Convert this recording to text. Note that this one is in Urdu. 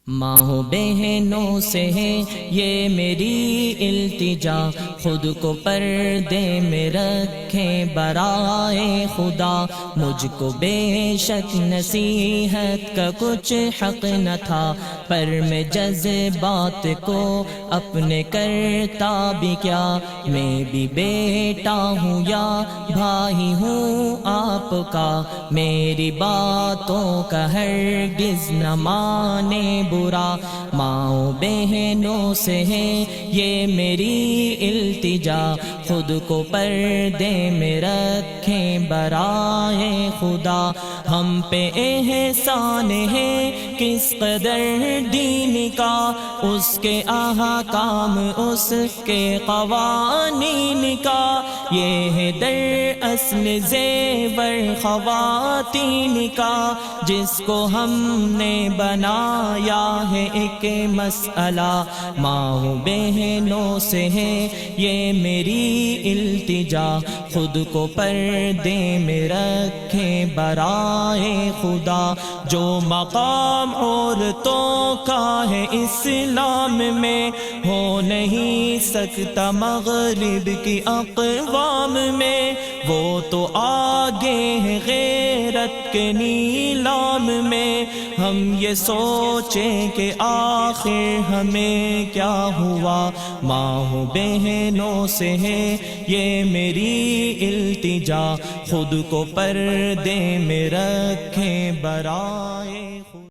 ماں بہنوں سے ہے یہ میری التجا، خود کو پردے میں رکھیں برائے خدا۔ مجھ کو بے شک نصیحت کا کچھ حق نہ تھا، پر میں جذبات کو اپنے کرتا بھی کیا۔ میں بھی بیٹا ہوں یا بھائی ہوں آپ کا، میری باتوں کا ہرگز نہ مانے برا۔ ماں بہنوں سے ہے یہ میری التجا، خود کو پردے میں رکھیں برائے خدا۔ ہم پہ احسان ہے کس قدر دین کا، اس کے احکام اس کے قوانین کا۔ یہ ہے در اصل زیور خواتین کا، جس کو ہم نے بنایا ہے ایک مسئلہ۔ ماں بہنوں سے ہے یہ میری التجا، خود کو پردے میں رکھیں برائے خدا۔ جو مقام عورتوں کا ہے اسلام میں، ہو نہیں سکتا مغرب کی اقوام میں۔ وہ تو آگے ہے غیرت کے نیلام میں، ہم یہ سوچیں کہ آخر ہمیں کیا ہوا۔ ماں بہنوں سے ہے یہ میری التجا، خود کو پردے میں رکھیں برائے